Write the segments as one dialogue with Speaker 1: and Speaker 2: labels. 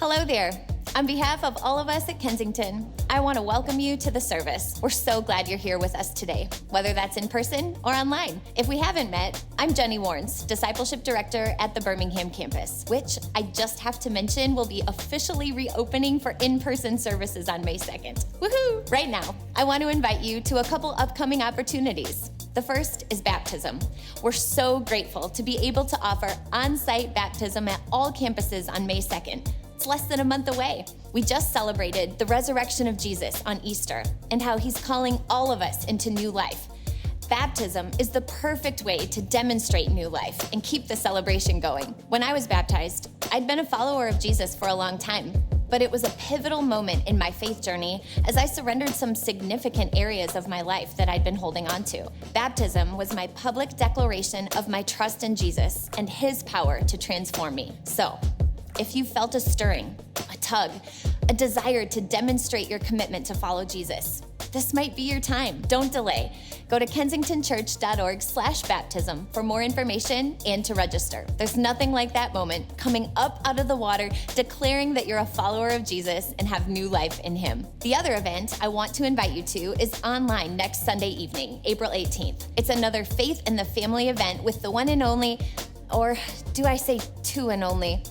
Speaker 1: Hello there. On behalf of all of us at Kensington, I want to welcome you to the service. We're so glad you're here with us today, whether that's in person or online. If we haven't met, I'm Jenny Warnes, Discipleship Director at the Birmingham campus, which I just have to mention will be officially reopening for in-person services on May 2nd. Woohoo! Right now, I want to invite you to a couple upcoming opportunities. The first is baptism. We're so grateful to be able to offer on-site baptism at all campuses on May 2nd. It's less than a month away. We just celebrated the resurrection of Jesus on Easter and how he's calling all of us into new life. Baptism is the perfect way to demonstrate new life and keep the celebration going. When I was baptized, I'd been a follower of Jesus for a long time, but it was a pivotal moment in my faith journey as I surrendered some significant areas of my life that I'd been holding on to. Baptism was my public declaration of my trust in Jesus and his power to transform me. So, if you felt a stirring, a tug, a desire to demonstrate your commitment to follow Jesus, this might be your time. Don't delay. Go to kensingtonchurch.org/baptism for more information and to register. There's nothing like that moment, coming up out of the water, declaring that you're a follower of Jesus and have new life in him. The other event I want to invite you to is online next Sunday evening, April 18th. It's another Faith in the Family event with the one and only, or do I say two and only?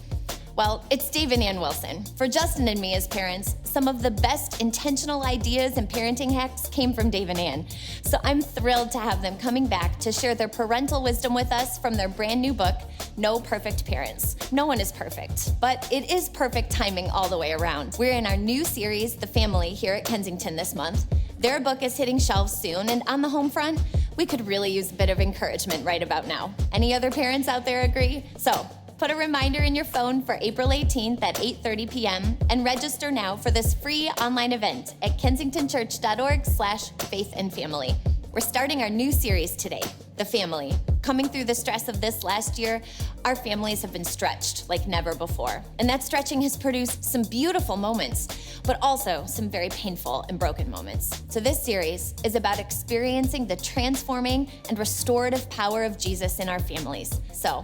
Speaker 1: Well, it's Dave and Ann Wilson. For Justin and me as parents, some of the best intentional ideas and parenting hacks came from Dave and Ann. So I'm thrilled to have them coming back to share their parental wisdom with us from their brand new book, No Perfect Parents. No one is perfect, but it is perfect timing all the way around. We're in our new series, The Family, here at Kensington this month. Their book is hitting shelves soon, and on the home front, we could really use a bit of encouragement right about now. Any other parents out there agree? So, put a reminder in your phone for April 18th at 8:30 p.m. and register now for this free online event at kensingtonchurch.org/faithandfamily. We're starting our new series today, The Family. Coming through the stress of this last year, our families have been stretched like never before. And that stretching has produced some beautiful moments, but also some very painful and broken moments. So this series is about experiencing the transforming and restorative power of Jesus in our families. So,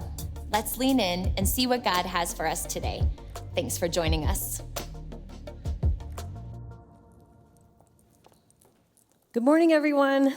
Speaker 1: let's lean in and see what God has for us today. Thanks for joining us.
Speaker 2: Good morning, everyone.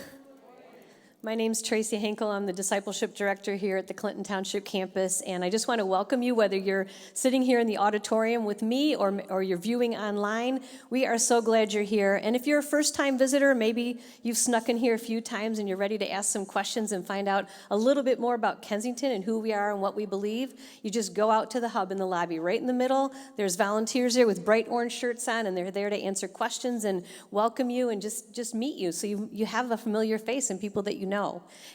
Speaker 2: My name's Tracy Henkel. I'm the Discipleship Director here at the Clinton Township campus, and I just want to welcome you, whether you're sitting here in the auditorium with me or you're viewing online. We are so glad you're here. And if you're a first-time visitor, maybe you've snuck in here a few times and you're ready to ask some questions and find out a little bit more about Kensington and who we are and what we believe, you just go out to the hub in the lobby. Right in the middle, there's volunteers there with bright orange shirts on, and they're there to answer questions and welcome you and just meet you, so you have a familiar face and people that you know.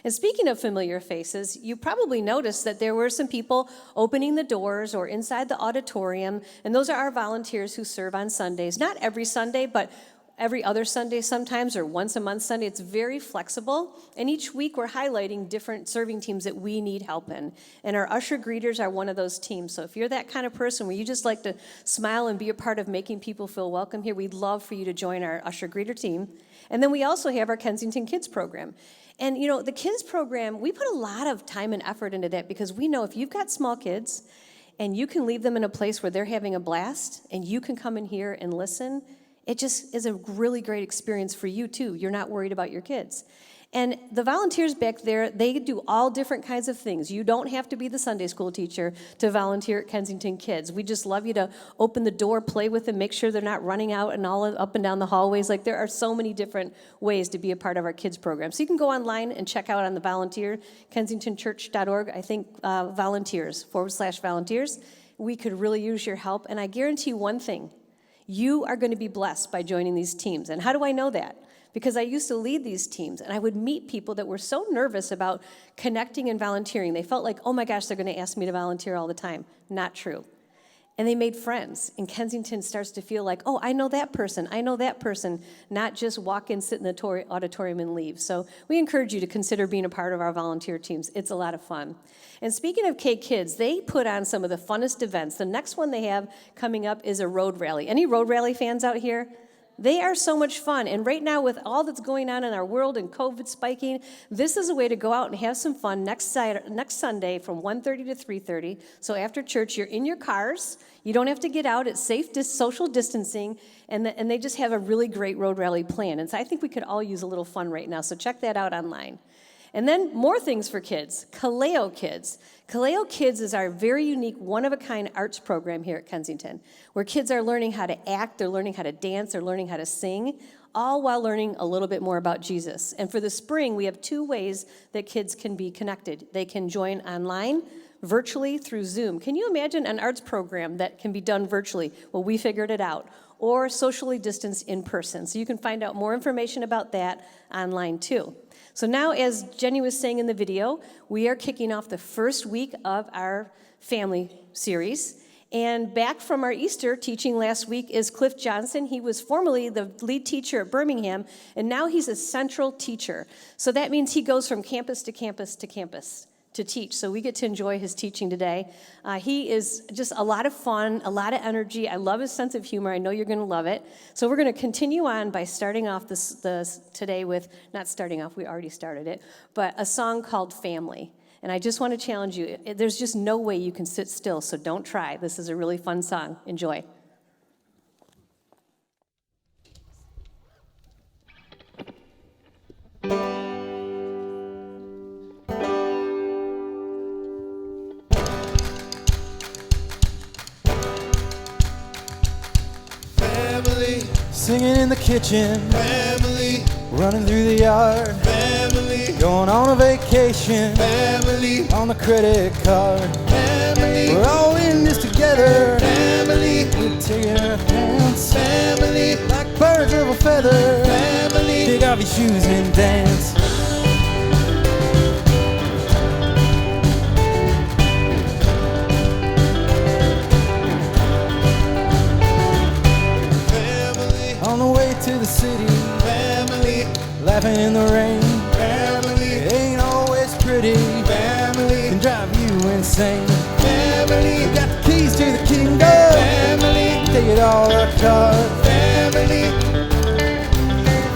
Speaker 2: And speaking of familiar faces, you probably noticed that there were some people opening the doors or inside the auditorium, and those are our volunteers who serve on Sundays. Not every Sunday, but every other Sunday sometimes, or once a month Sunday. It's very flexible, and each week we're highlighting different serving teams that we need help in. And our usher greeters are one of those teams. So if you're that kind of person where you just like to smile and be a part of making people feel welcome here, we'd love for you to join our usher greeter team. And then we also have our Kensington Kids program. And you know, the kids program, we put a lot of time and effort into that because we know if you've got small kids and you can leave them in a place where they're having a blast and you can come in here and listen, it just is a really great experience for you too. You're not worried about your kids. And the volunteers back there, they do all different kinds of things. You don't have to be the Sunday school teacher to volunteer at Kensington Kids. We just love you to open the door, play with them, make sure they're not running out and all up and down the hallways. Like, there are so many different ways to be a part of our kids program. So you can go online and check out on the volunteer, kensingtonchurch.org, I think volunteers, /volunteers. We could really use your help. And I guarantee you one thing, you are going to be blessed by joining these teams. And how do I know that? Because I used to lead these teams, and I would meet people that were so nervous about connecting and volunteering. They felt like, oh my gosh, they're going to ask me to volunteer all the time. Not true. And they made friends. And Kensington starts to feel like, oh, I know that person, not just walk in, sit in the auditorium and leave. So we encourage you to consider being a part of our volunteer teams. It's a lot of fun. And speaking of K-Kids, they put on some of the funnest events. The next one they have coming up is a road rally. Any road rally fans out here? They are so much fun. And right now, with all that's going on in our world and COVID spiking, this is a way to go out and have some fun next Sunday from 1:30 to 3:30. So after church, you're in your cars. You don't have to get out. It's safe social distancing. And they just have a really great road rally plan. And so I think we could all use a little fun right now. So check that out online. And then more things for kids, Kaleo Kids. Kaleo Kids is our very unique, one-of-a-kind arts program here at Kensington, where kids are learning how to act, they're learning how to dance, they're learning how to sing, all while learning a little bit more about Jesus. And for the spring, we have 2 ways that kids can be connected. They can join online, virtually through Zoom. Can you imagine an arts program that can be done virtually? Well, we figured it out. Or socially distanced in person. So you can find out more information about that online too. So now, as Jenny was saying in the video, we are kicking off the first week of our family series. And back from our Easter teaching last week is Cliff Johnson. He was formerly the lead teacher at Birmingham, and now he's a central teacher. So that means he goes from campus to campus to campus to teach. So we get to enjoy his teaching today. He is just a lot of fun, a lot of energy. I love his sense of humor. I know you're going to love it. So we're going to continue on by starting off today with, not starting off, we already started it, but a song called Family. And I just want to challenge you. There's just no way you can sit still, so don't try. This is a really fun song. Enjoy.
Speaker 3: Singing in the kitchen, family. Running through the yard, family. Going on a vacation, family. On the credit card, family. We're all in this together, family. We're taking our chance, family. Like birds of a feather, family. Take off your shoes and dance. To the city, family. Laughing in the rain, family. It ain't always pretty, family. Can drive you insane, family. We got the keys to the kingdom, family. Take it all apart, family.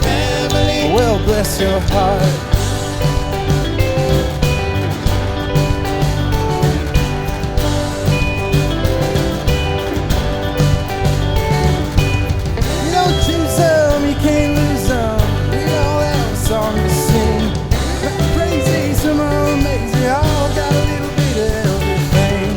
Speaker 3: Family. Well, bless your heart. Can't lose them. We all have a song to sing. Crazy, some are amazing. All got a little bit of everything.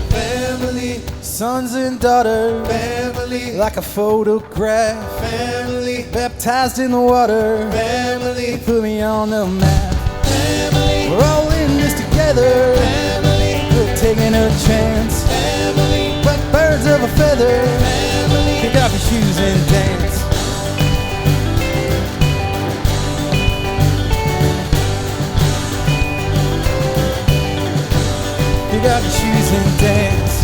Speaker 3: Family, sons and daughters. Family, like a photograph. Family, baptized in the water. Family, put me on the map. We're all in this together, family. We're taking a chance, family. Like birds of a feather, family. Kick off your shoes and dance. Kick off your shoes and dance.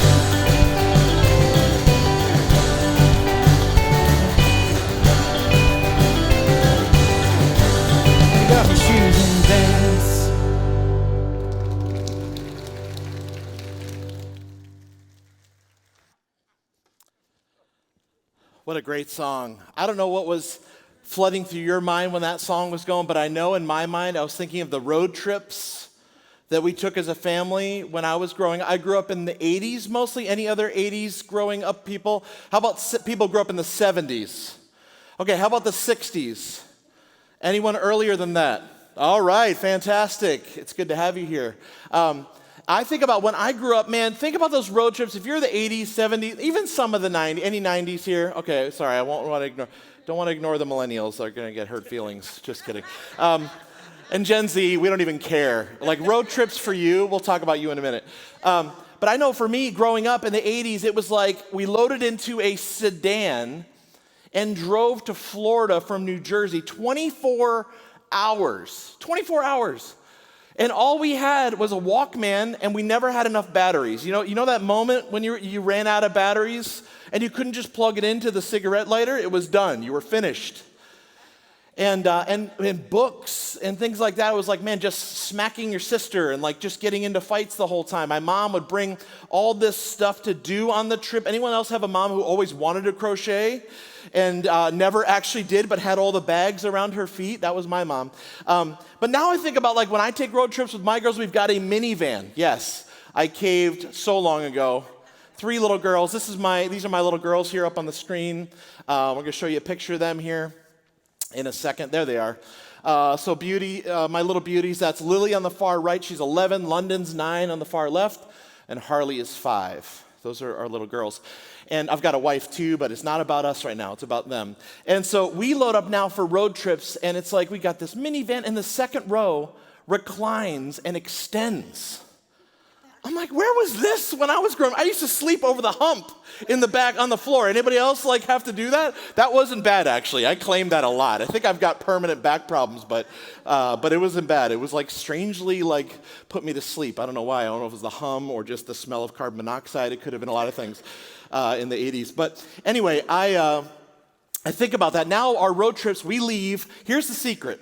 Speaker 3: Kick off your shoes and dance.
Speaker 4: What a great song. I don't know what was flooding through your mind when that song was going, but I know in my mind I was thinking of the road trips that we took as a family when I was growing up. I grew up in the 80s mostly. Any other 80s growing up people? How about people grew up in the 70s? Okay, how about the 60s? Anyone earlier than that? All right, fantastic. It's good to have you here. I think about when I grew up, man, think about those road trips. If you're the 80s, 70s, even some of the 90s, any 90s here? Okay, sorry, don't want to ignore the millennials. They're going to get hurt feelings. Just kidding. And Gen Z, we don't even care. Like road trips for you, we'll talk about you in a minute. But I know for me, growing up in the 80s, it was like we loaded into a sedan and drove to Florida from New Jersey, 24 hours. 24 hours. And all we had was a Walkman, and we never had enough batteries. You know that moment when you ran out of batteries, and you couldn't just plug it into the cigarette lighter? It was done. You were finished. and books and things like that. It was like, man, just smacking your sister and like just getting into fights the whole time. My mom would bring all this stuff to do on the trip. Anyone else have a mom who always wanted to crochet and never actually did, but had all the bags around her feet? That was my mom. But now I think about like when I take road trips with my girls, we've got a minivan. Yes, I caved so long ago. 3 little girls. These are my little girls here up on the screen. We're going to show you a picture of them here in a second. There they are. So my little beauties, that's Lily on the far right. She's 11. London's 9 on the far left. And Harley is 5. Those are our little girls. And I've got a wife too, but it's not about us right now. It's about them. And so we load up now for road trips, and it's like we got this minivan, and the second row reclines and extends. I'm like, where was this when I was growing up? I used to sleep over the hump in the back on the floor. Anybody else like have to do that? That wasn't bad, actually. I claimed that a lot. I think I've got permanent back problems, but it wasn't bad. It was like strangely like put me to sleep. I don't know why. I don't know if it was the hum or just the smell of carbon monoxide. It could have been a lot of things in the 80s. But anyway, I think about that. Now our road trips, we leave. Here's the secret.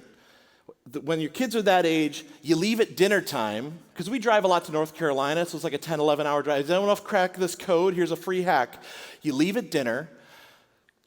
Speaker 4: When your kids are that age, you leave at dinner time, because we drive a lot to North Carolina, so it's like a 10, 11-hour drive. Does anyone else crack this code? Here's a free hack. You leave at dinner,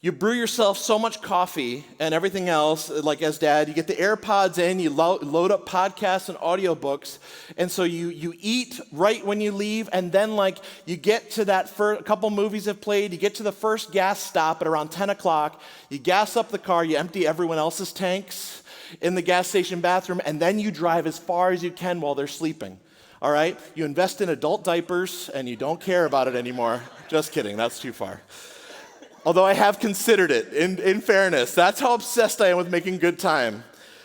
Speaker 4: you brew yourself so much coffee and everything else, like as dad, you get the AirPods in, you load up podcasts and audiobooks, and so you eat right when you leave, and then like you get to that first, a couple movies have played, you get to the first gas stop at around 10 o'clock, you gas up the car, you empty everyone else's tanks in the gas station bathroom, and then you drive as far as you can while they're sleeping, all right? You invest in adult diapers, and you don't care about it anymore. Just kidding, that's too far. Although I have considered it, in fairness. That's how obsessed I am with making good time.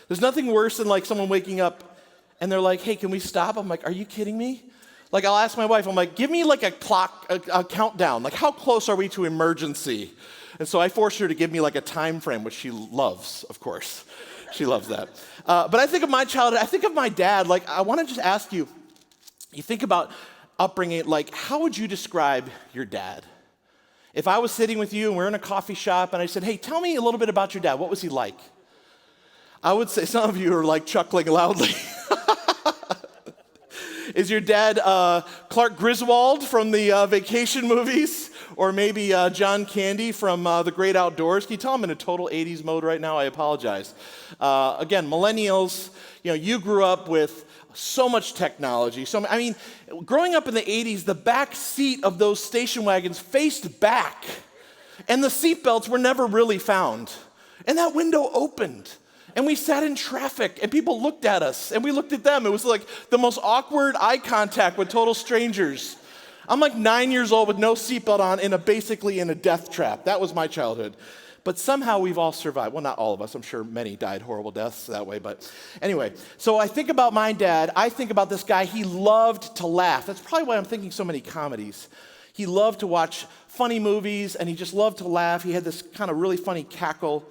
Speaker 4: There's nothing worse than like someone waking up, and they're like, hey, can we stop? I'm like, are you kidding me? Like, I'll ask my wife, I'm like, give me like a clock, a countdown. Like, how close are we to emergency? And so I forced her to give me like a time frame, which she loves, of course. She loves that. But I think of my childhood, I think of my dad, like I want to just ask you, you think about upbringing, like how would you describe your dad? If I was sitting with you and we're in a coffee shop and I said, hey, tell me a little bit about your dad. What was he like? I would say, some of you are like chuckling loudly. Is your dad Clark Griswold from the Vacation movies? Or maybe John Candy from The Great Outdoors? Can you tell I'm in a total 80s mode right now? I apologize. Again, millennials, you grew up with so much technology. Growing up in the 80s, the back seat of those station wagons faced back, and the seatbelts were never really found. And that window opened. And we sat in traffic, and people looked at us, and we looked at them. It was like the most awkward eye contact with total strangers. I'm like 9 years old with no seatbelt on basically in a death trap. That was my childhood. But somehow we've all survived. Well, not all of us. I'm sure many died horrible deaths that way. But anyway, so I think about my dad. I think about this guy. He loved to laugh. That's probably why I'm thinking so many comedies. He loved to watch funny movies, and he just loved to laugh. He had this kind of really funny cackle.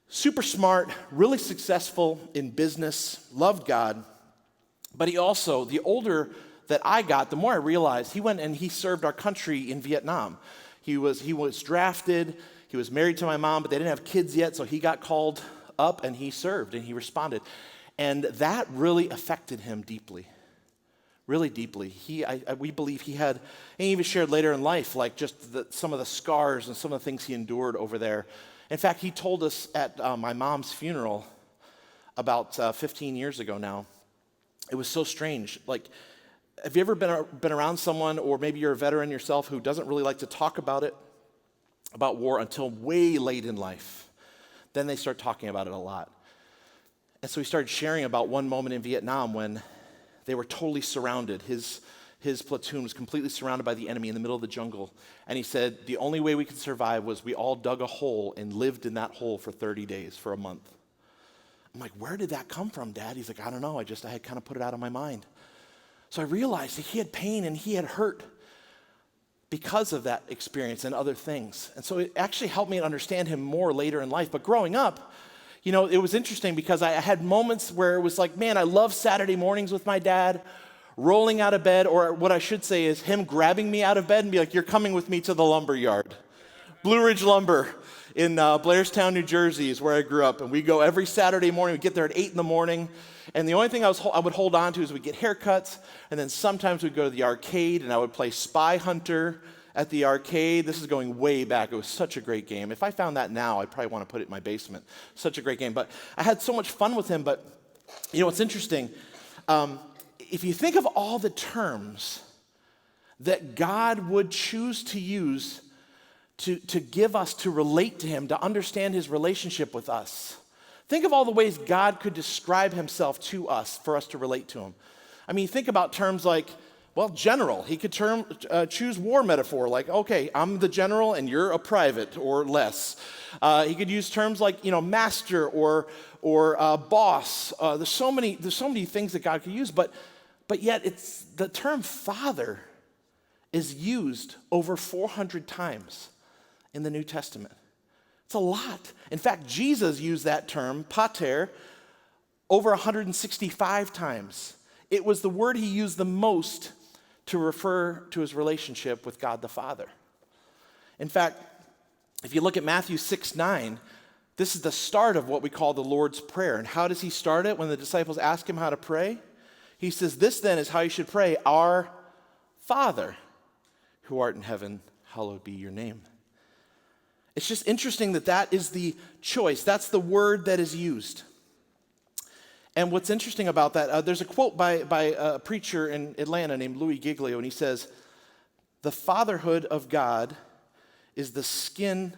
Speaker 4: Super smart, really successful in business, loved God. But he also, the older that I got, the more I realized he went and he served our country in Vietnam. He was drafted, he was married to my mom, but they didn't have kids yet, so he got called up and he served and he responded. And that really affected him deeply, really deeply. We believe he had, and he even shared later in life, like just some of the scars and some of the things he endured over there. In fact, he told us at my mom's funeral about 15 years ago now. It was so strange. Like, have you ever been around someone, or maybe you're a veteran yourself, who doesn't really like to talk about war until way late in life? Then they start talking about it a lot. And so he started sharing about one moment in Vietnam when they were totally surrounded. His platoon was completely surrounded by the enemy in the middle of the jungle. And he said, the only way we could survive was we all dug a hole and lived in that hole for 30 days, for a month. I'm like, where did that come from, Dad? He's like, I don't know. I had kind of put it out of my mind. So I realized that he had pain and he had hurt because of that experience and other things. And so it actually helped me understand him more later in life. But growing up, it was interesting because I had moments where it was like, man, I love Saturday mornings with my dad, rolling out of bed, or what I should say is him grabbing me out of bed and be like, you're coming with me to the lumber yard. Blue Ridge Lumber in Blairstown, New Jersey is where I grew up. And we go every Saturday morning. We get there at 8 in the morning. And the only thing I would hold on to is we'd get haircuts. And then sometimes we'd go to the arcade and I would play Spy Hunter at the arcade. This is going way back. It was such a great game. If I found that now, I'd probably want to put it in my basement. Such a great game. But I had so much fun with him. But you know what's interesting? If you think of all the terms that God would choose to use to give us, to relate to him, to understand his relationship with us. Think of all the ways God could describe himself to us for us to relate to him. I mean, think about terms like, well, general. He could choose war metaphor, like, okay, I'm the general and you're a private or less. He could use terms like, master or boss. There's so many things that God could use, but yet it's the term father is used over 400 times in the New Testament. It's a lot. In fact, Jesus used that term, pater, over 165 times. It was the word he used the most to refer to his relationship with God the Father. In fact, if you look at Matthew 6:9, this is the start of what we call the Lord's Prayer. And how does he start it when the disciples ask him how to pray? He says, this then is how you should pray, our Father, who art in heaven, hallowed be your name. It's just interesting that is the choice. That's the word that is used. And what's interesting about that, there's a quote by a preacher in Atlanta named Louis Giglio, and he says, the fatherhood of God is the skin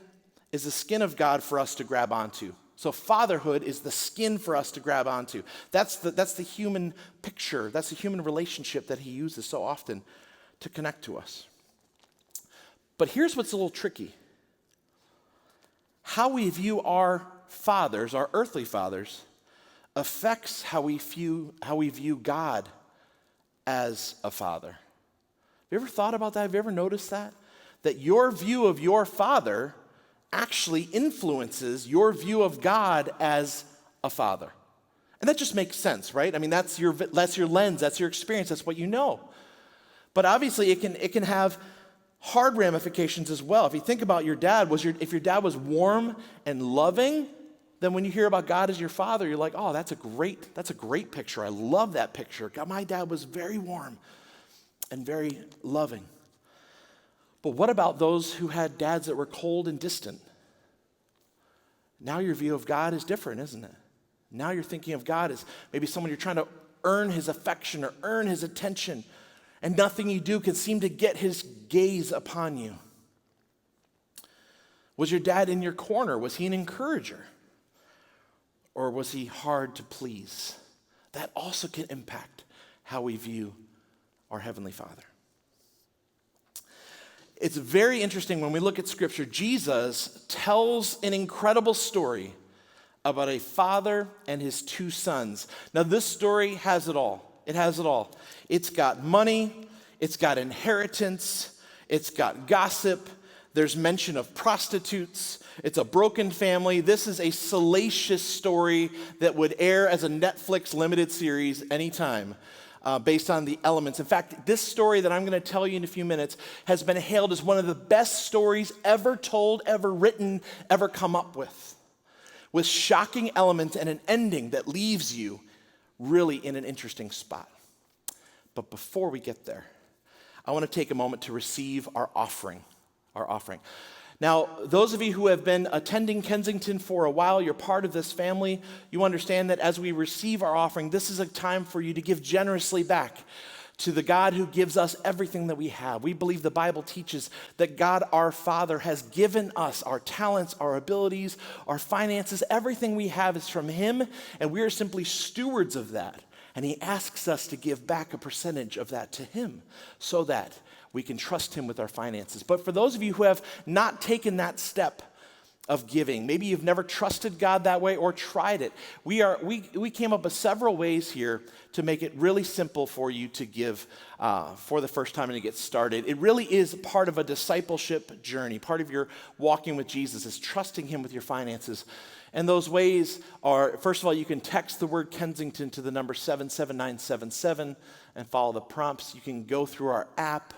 Speaker 4: of God for us to grab onto. So fatherhood is the skin for us to grab onto. That's the human picture. That's the human relationship that he uses so often to connect to us. But here's what's a little tricky. How we view our fathers, our earthly fathers, affects how we view God as a father. Have you ever thought about that? Have you ever noticed that? That your view of your father actually influences your view of God as a father. And that just makes sense, right? I mean, that's your lens, that's your experience, that's what you know. But obviously it can have hard ramifications as well. If you think about your dad, if your dad was warm and loving, then when you hear about God as your father, you're like, oh, that's a great picture. I love that picture. God, my dad was very warm and very loving. But what about those who had dads that were cold and distant? Now your view of God is different, isn't it? Now you're thinking of God as maybe someone you're trying to earn his affection or earn his attention, and nothing you do can seem to get his gaze upon you. Was your dad in your corner? Was he an encourager? Or was he hard to please? That also can impact how we view our Heavenly Father. It's very interesting when we look at Scripture. Jesus tells an incredible story about a father and his two sons. Now, this story has it all. It has it all. It's got money, it's got inheritance, it's got gossip, there's mention of prostitutes, it's a broken family. This is a salacious story that would air as a Netflix limited series anytime. Based on the elements. In fact, this story that I'm going to tell you in a few minutes has been hailed as one of the best stories ever told, ever written, ever come up with shocking elements and an ending that leaves you really in an interesting spot. But before we get there, I want to take a moment to receive our offering. Now, those of you who have been attending Kensington for a while, you're part of this family, you understand that as we receive our offering, this is a time for you to give generously back to the God who gives us everything that we have. We believe the Bible teaches that God, our Father, has given us our talents, our abilities, our finances. Everything we have is from him, and we are simply stewards of that. And he asks us to give back a percentage of that to him so that we can trust him with our finances. But for those of you who have not taken that step of giving, maybe you've never trusted God that way or tried it, we came up with several ways here to make it really simple for you to give for the first time and to get started. It really is part of a discipleship journey. Part of your walking with Jesus is trusting him with your finances. And those ways are, first of all, you can text the word Kensington to the number 77977 and follow the prompts. You can go through our app.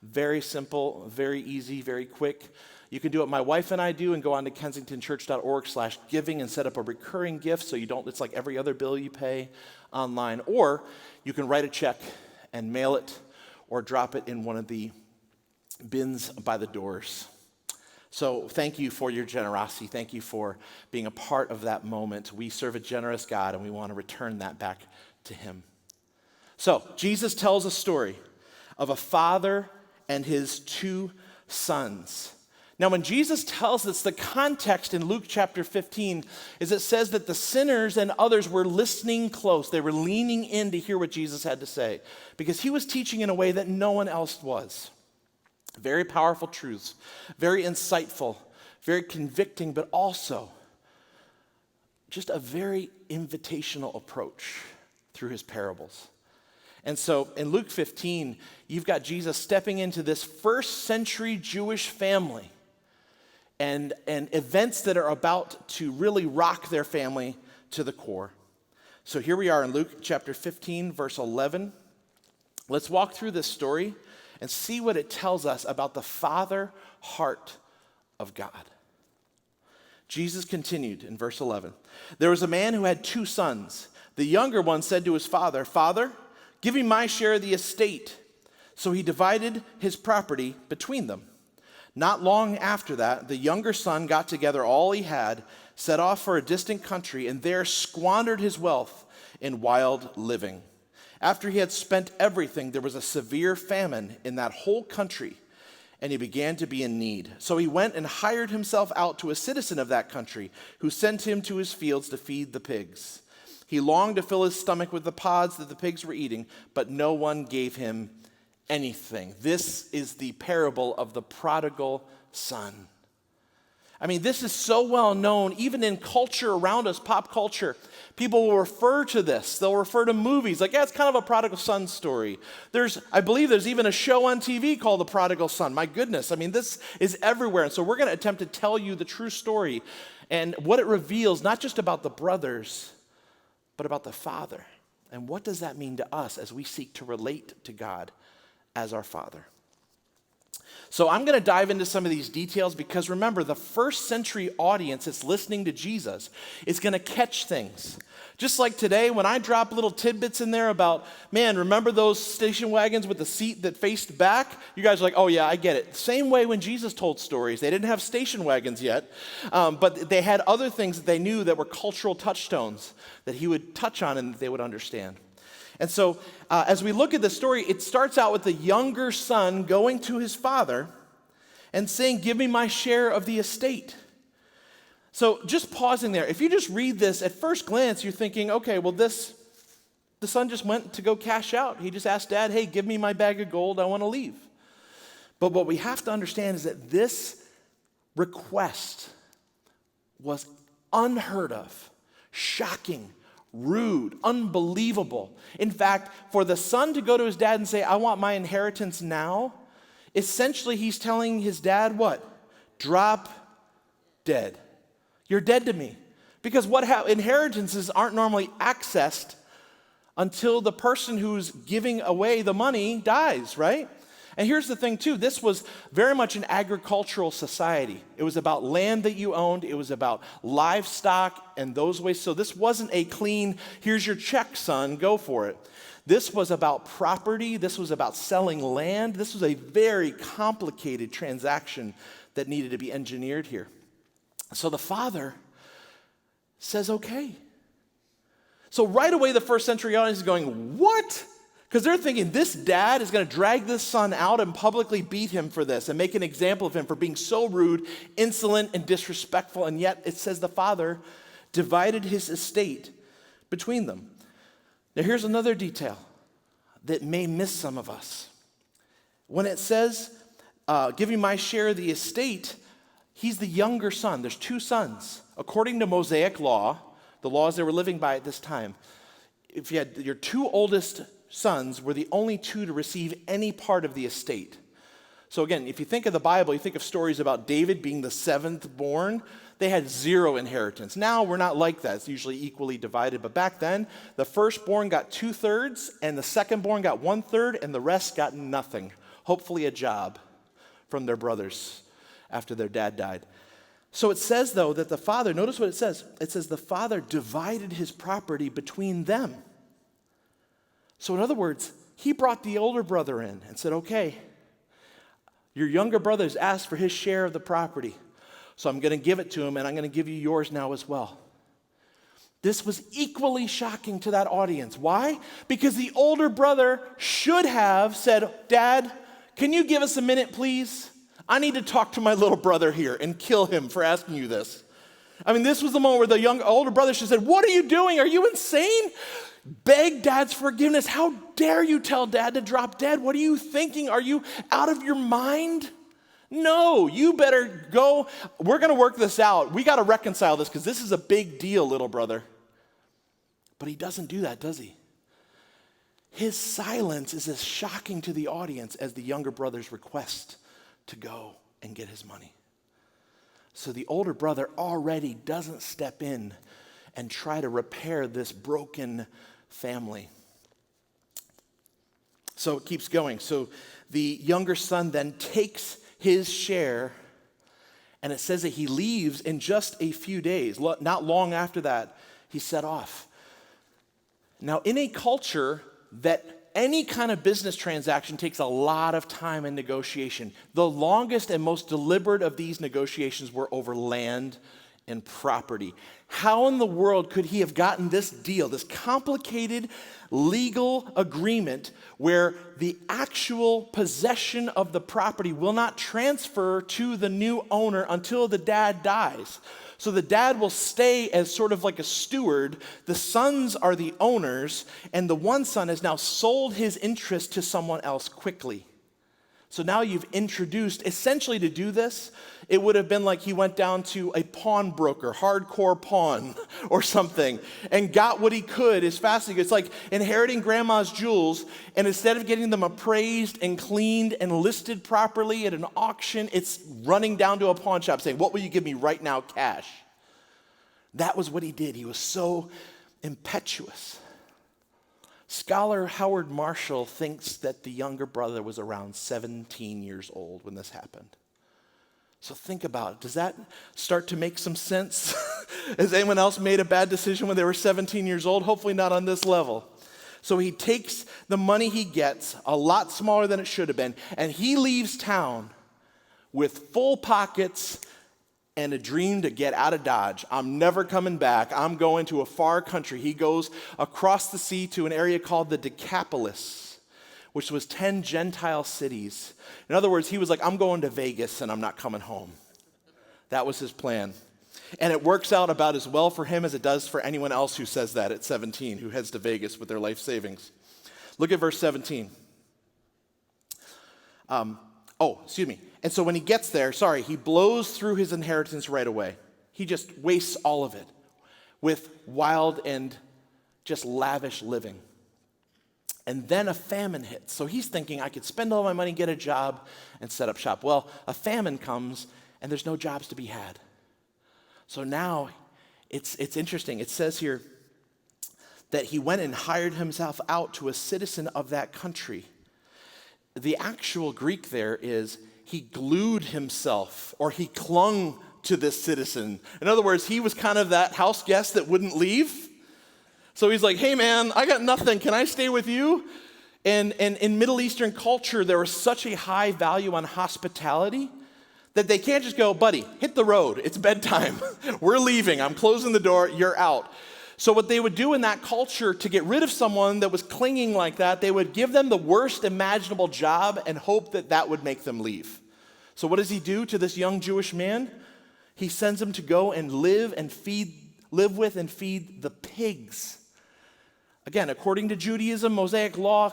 Speaker 4: Very simple, very easy, very quick. You can do what my wife and I do and go on to kensingtonchurch.org/giving and set up a recurring gift so you don't, it's like every other bill you pay online. Or you can write a check and mail it or drop it in one of the bins by the doors. So thank you for your generosity. Thank you for being a part of that moment. We serve a generous God, and we want to return that back to him. So Jesus tells a story of a father and his two sons. Now, when Jesus tells us, the context in Luke chapter 15 is it says that the sinners and others were listening close. They were leaning in to hear what Jesus had to say because he was teaching in a way that no one else was. Very powerful truths, very insightful, very convicting, but also just a very invitational approach through his parables. And so in Luke 15, you've got Jesus stepping into this first century Jewish family and events that are about to really rock their family to the core. So here we are in Luke chapter 15, verse 11. Let's walk through this story and see what it tells us about the father heart of God. Jesus continued in verse 11. There was a man who had two sons. The younger one said to his father, "Father, give me my share of the estate." So he divided his property between them. Not long after that, the younger son got together all he had, set off for a distant country, and there squandered his wealth in wild living. After he had spent everything, there was a severe famine in that whole country, and he began to be in need. So he went and hired himself out to a citizen of that country, who sent him to his fields to feed the pigs. He longed to fill his stomach with the pods that the pigs were eating, but no one gave him anything. This is the parable of the prodigal son. I mean, this is so well known, even in culture around us, pop culture. People will refer to this. They'll refer to movies like, yeah, it's kind of a prodigal son story. I believe there's even a show on TV called The Prodigal Son. My goodness, I mean, this is everywhere. And so we're going to attempt to tell you the true story and what it reveals, not just about the brothers, but about the father. And what does that mean to us as we seek to relate to God as our Father? So I'm going to dive into some of these details because remember, the first century audience that's listening to Jesus is going to catch things. Just like today, when I drop little tidbits in there about, man, remember those station wagons with the seat that faced back? You guys are like, oh yeah, I get it. Same way when Jesus told stories. They didn't have station wagons yet, but they had other things that they knew that were cultural touchstones that he would touch on and that they would understand. And so as we look at the story, it starts out with the younger son going to his father and saying, "Give me my share of the estate." So just pausing there, if you just read this, at first glance, you're thinking, okay, well, the son just went to go cash out. He just asked dad, "Hey, give me my bag of gold. I want to leave." But what we have to understand is that this request was unheard of, shocking, rude, unbelievable. In fact, for the son to go to his dad and say, "I want my inheritance now," essentially he's telling his dad what? Drop dead. You're dead to me. Because inheritances aren't normally accessed until the person who's giving away the money dies, right? And here's the thing too, this was very much an agricultural society. It was about land that you owned, it was about livestock and those ways. So this wasn't a clean, here's your check, son, go for it. This was about property, this was about selling land. This was a very complicated transaction that needed to be engineered here. So the father says, okay. So right away the first century audience is going, what? Because they're thinking this dad is going to drag this son out and publicly beat him for this and make an example of him for being so rude, insolent, and disrespectful. And yet it says the father divided his estate between them. Now here's another detail that may miss some of us. When it says, "Give me my share of the estate," he's the younger son. There's two sons. According to Mosaic law, the laws they were living by at this time, if you had your two oldest sons were the only two to receive any part of the estate. So again, if you think of the Bible, you think of stories about David being the seventh born. They had zero inheritance. Now we're not like that. It's usually equally divided. But back then, the firstborn got 2/3, and the secondborn got 1/3, and the rest got nothing. Hopefully a job from their brothers after their dad died. So it says, though, that the father, notice what it says. It says the father divided his property between them. So in other words, he brought the older brother in and said, okay, your younger brother's asked for his share of the property. So I'm going to give it to him, and I'm going to give you yours now as well. This was equally shocking to that audience. Why? Because the older brother should have said, Dad, can you give us a minute, please? I need to talk to my little brother here and kill him for asking you this. I mean, this was the moment where the older brother should have said, what are you doing? Are you insane? Beg Dad's forgiveness. How dare you tell Dad to drop dead? What are you thinking? Are you out of your mind? No, you better go. We're going to work this out. We got to reconcile this because this is a big deal, little brother. But he doesn't do that, does he? His silence is as shocking to the audience as the younger brother's request to go and get his money. So the older brother already doesn't step in and try to repair this broken family. So it keeps going. So the younger son then takes his share, and it says that he leaves in just a few days. Not long after that, he set off. Now, in a culture that any kind of business transaction takes a lot of time and negotiation, the longest and most deliberate of these negotiations were over land and property. How in the world could he have gotten this deal, this complicated legal agreement where the actual possession of the property will not transfer to the new owner until the dad dies? So the dad will stay as sort of like a steward. The sons are the owners, and the one son has now sold his interest to someone else quickly. So now you've introduced, essentially to do this, it would have been like he went down to a pawnbroker, hardcore pawn or something, and got what he could as fast as he could. It's like inheriting grandma's jewels, and instead of getting them appraised and cleaned and listed properly at an auction, it's running down to a pawn shop saying, what will you give me right now, cash? That was what he did. He was so impetuous. Scholar Howard Marshall thinks that the younger brother was around 17 years old when this happened. So think about it. Does that start to make some sense? Has anyone else made a bad decision when they were 17 years old? Hopefully not on this level. So he takes the money he gets, a lot smaller than it should have been, and he leaves town with full pockets and a dream to get out of Dodge. I'm never coming back. I'm going to a far country. He goes across the sea to an area called the Decapolis, which was 10 Gentile cities. In other words, he was like, I'm going to Vegas and I'm not coming home. That was his plan. And it works out about as well for him as it does for anyone else who says that at 17, who heads to Vegas with their life savings. Look at verse 17. And so when he gets there, he blows through his inheritance right away. He just wastes all of it with wild and just lavish living. And then a famine hits. So he's thinking, I could spend all my money, get a job, and set up shop. Well, a famine comes, and there's no jobs to be had. So now it's interesting. It says here that he went and hired himself out to a citizen of that country. The actual Greek there is he glued himself, or he clung to this citizen. In other words, he was kind of that house guest that wouldn't leave. So he's like, hey man, I got nothing. Can I stay with you? And in Middle Eastern culture, there was such a high value on hospitality that they can't just go, buddy, hit the road. It's bedtime. We're leaving. I'm closing the door. You're out. So what they would do in that culture to get rid of someone that was clinging like that, they would give them the worst imaginable job and hope that that would make them leave. So what does he do to this young Jewish man? He sends him to go and live with and feed the pigs. Again, according to Judaism, Mosaic law,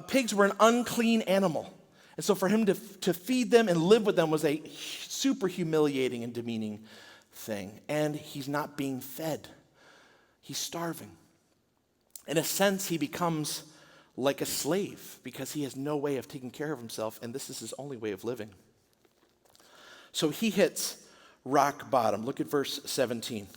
Speaker 4: pigs were an unclean animal. And so for him to feed them and live with them was a super humiliating and demeaning thing. And he's not being fed. He's starving. In a sense, he becomes like a slave because he has no way of taking care of himself, and this is his only way of living. So he hits rock bottom. Look at verse 17.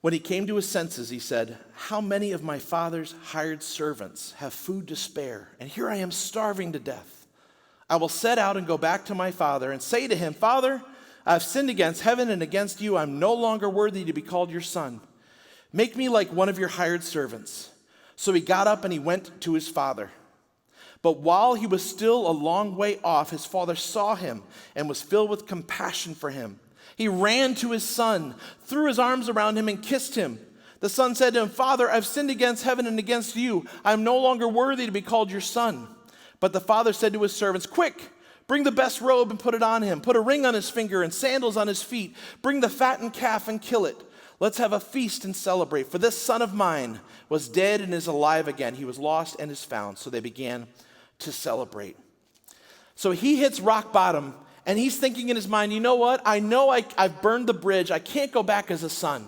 Speaker 4: When he came to his senses, he said, how many of my father's hired servants have food to spare, and here I am starving to death. I will set out and go back to my father and say to him, Father, I have sinned against heaven and against you. I'm no longer worthy to be called your son. Make me like one of your hired servants. So he got up and he went to his father. But while he was still a long way off, his father saw him and was filled with compassion for him. He ran to his son, threw his arms around him and kissed him. The son said to him, Father, I've sinned against heaven and against you. I am no longer worthy to be called your son. But the father said to his servants, Quick, bring the best robe and put it on him. Put a ring on his finger and sandals on his feet. Bring the fattened calf and kill it. Let's have a feast and celebrate. For this son of mine was dead and is alive again. He was lost and is found. So they began to celebrate. So he hits rock bottom and he's thinking in his mind, you know what? I know I've burned the bridge. I can't go back as a son.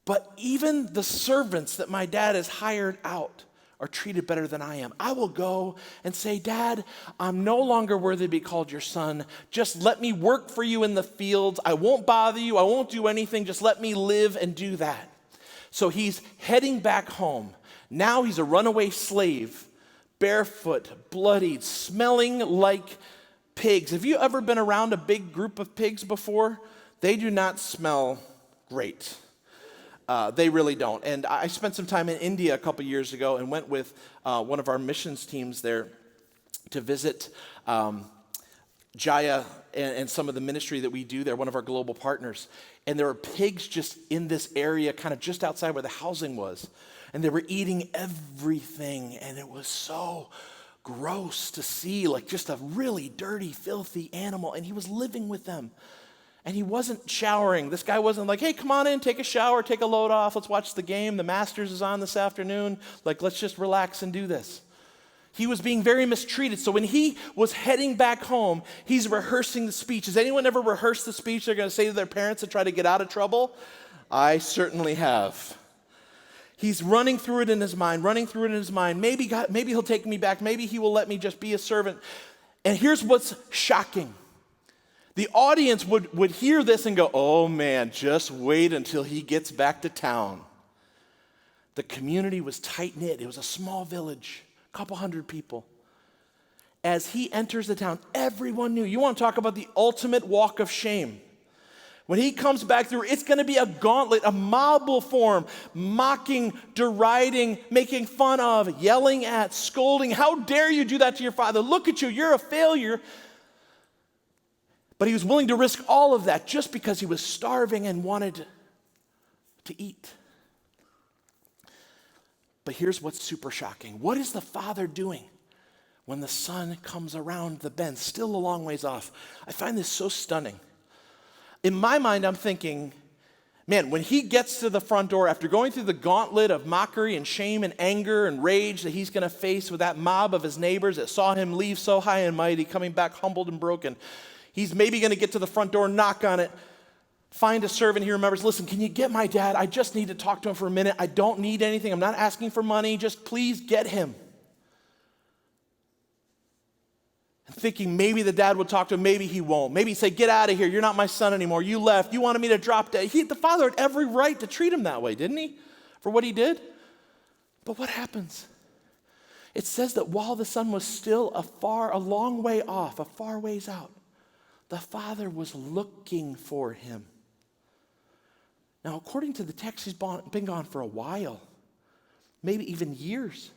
Speaker 4: But even the servants that my dad has hired out are treated better than I am. I will go and say, Dad, I'm no longer worthy to be called your son. Just let me work for you in the fields. I won't bother you. I won't do anything. Just let me live and do that. So he's heading back home. Now he's a runaway slave, barefoot, bloodied, smelling like pigs. Have you ever been around a big group of pigs before? They do not smell great. They really don't. And I spent some time in India a couple years ago and went with one of our missions teams there to visit Jaya and some of the ministry that we do there, one of our global partners. And there were pigs just in this area, kind of just outside where the housing was. And they were eating everything. And it was so gross to see, like just a really dirty, filthy animal. And he was living with them. And he wasn't showering. This guy wasn't like, hey, come on in, take a shower, take a load off, let's watch the game. The Masters is on this afternoon. Like, let's just relax and do this. He was being very mistreated. So when he was heading back home, he's rehearsing the speech. Has anyone ever rehearsed the speech they're going to say to their parents to try to get out of trouble? I certainly have. He's running through it in his mind. Maybe he'll take me back. Maybe he will let me just be a servant. And here's what's shocking. The audience would hear this and go, oh man, just wait until he gets back to town. The community was tight-knit. It was a small village, a couple hundred people. As he enters the town, everyone knew. You want to talk about the ultimate walk of shame. When he comes back through, it's going to be a gauntlet. A mob will form, mocking, deriding, making fun of, yelling at, scolding. How dare you do that to your father? Look at you, you're a failure. But he was willing to risk all of that just because he was starving and wanted to eat. But here's what's super shocking. What is the father doing when the son comes around the bend, still a long ways off? I find this so stunning. In my mind, I'm thinking, man, when he gets to the front door, after going through the gauntlet of mockery and shame and anger and rage that he's going to face with that mob of his neighbors that saw him leave so high and mighty, coming back humbled and broken, he's maybe going to get to the front door, knock on it, find a servant he remembers. Listen, can you get my dad? I just need to talk to him for a minute. I don't need anything. I'm not asking for money. Just please get him. And thinking maybe the dad would talk to him. Maybe he won't. Maybe he'd say, get out of here. You're not my son anymore. You left. You wanted me to drop dead. The father had every right to treat him that way, didn't he? For what he did. But what happens? It says that while the son was still a long way off, a far ways out, the father was looking for him. Now, according to the text, he's been gone for a while, maybe even years.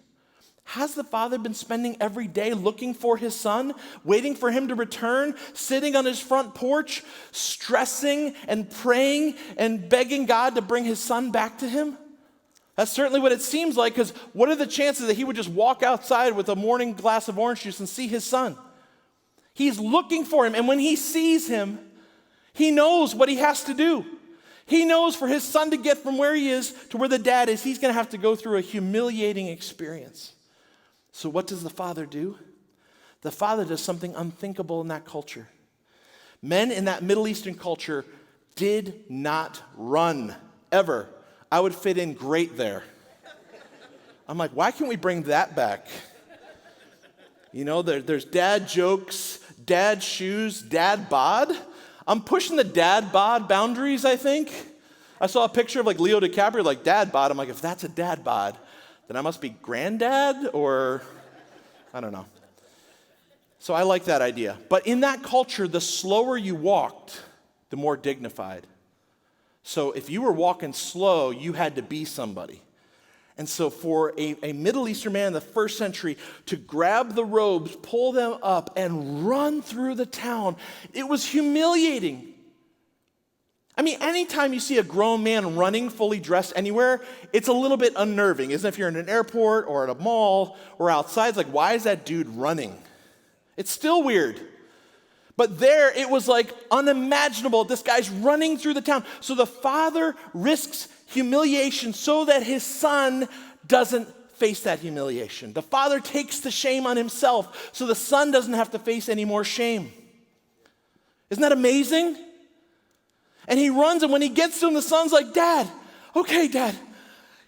Speaker 4: Has the father been spending every day looking for his son, waiting for him to return, sitting on his front porch, stressing and praying and begging God to bring his son back to him? That's certainly what it seems like, because what are the chances that he would just walk outside with a morning glass of orange juice and see his son? He's looking for him, and when he sees him, he knows what he has to do. He knows for his son to get from where he is to where the dad is, he's going to have to go through a humiliating experience. So what does the father do? The father does something unthinkable in that culture. Men in that Middle Eastern culture did not run, ever. I would fit in great there. I'm like, why can't we bring that back? You know, there's dad jokes, dad shoes, dad bod. I'm pushing the dad bod boundaries, I think. I saw a picture of like Leo DiCaprio, like dad bod. I'm like, if that's a dad bod, then I must be granddad or I don't know. So I like that idea. But in that culture, the slower you walked, the more dignified. So if you were walking slow, you had to be somebody. And so for a Middle Eastern man in the first century to grab the robes, pull them up, and run through the town, it was humiliating. I mean, anytime you see a grown man running fully dressed anywhere, it's a little bit unnerving, isn't it? If you're in an airport or at a mall or outside, it's like, why is that dude running? It's still weird. But there, it was like unimaginable. This guy's running through the town. So the father risks humiliation so that his son doesn't face that humiliation. The father takes the shame on himself so the son doesn't have to face any more shame. Isn't that amazing? And he runs, and when he gets to him, the son's like, Dad, okay, Dad,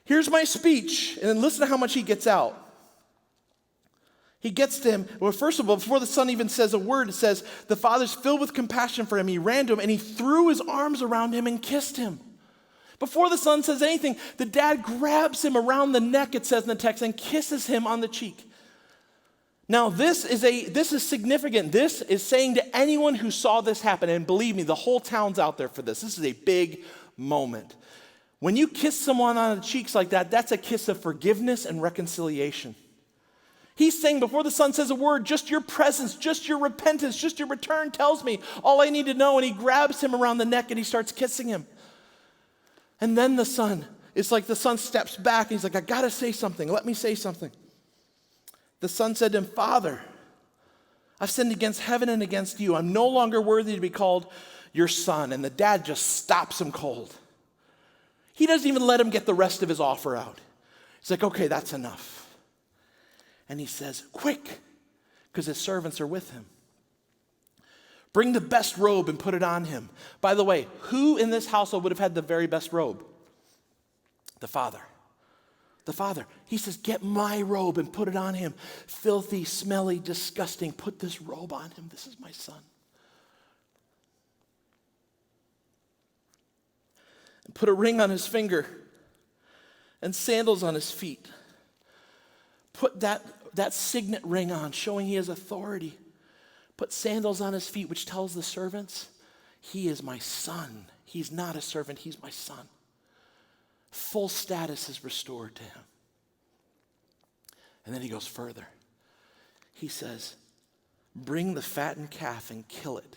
Speaker 4: here's my speech. And then listen to how much he gets out. He gets to him. Well, first of all, before the son even says a word, it says, the father's filled with compassion for him. He ran to him, and he threw his arms around him and kissed him. Before the son says anything, the dad grabs him around the neck, it says in the text, and kisses him on the cheek. Now, this is significant. This is saying to anyone who saw this happen, and believe me, the whole town's out there for this. This is a big moment. When you kiss someone on the cheeks like that, that's a kiss of forgiveness and reconciliation. He's saying before the son says a word, just your presence, just your repentance, just your return tells me all I need to know. And he grabs him around the neck and he starts kissing him. And then the son steps back and he's like, I gotta say something. Let me say something. The son said to him, Father, I've sinned against heaven and against you. I'm no longer worthy to be called your son. And the dad just stops him cold. He doesn't even let him get the rest of his offer out. He's like, okay, that's enough. And he says, quick, because his servants are with him. Bring the best robe and put it on him. By the way, who in this household would have had the very best robe? The father. The father. He says, get my robe and put it on him. Filthy, smelly, disgusting. Put this robe on him. This is my son. And put a ring on his finger and sandals on his feet. Put that signet ring on, showing he has authority. Put sandals on his feet, which tells the servants, he is my son. He's not a servant, he's my son. Full status is restored to him. And then he goes further. He says, bring the fattened calf and kill it.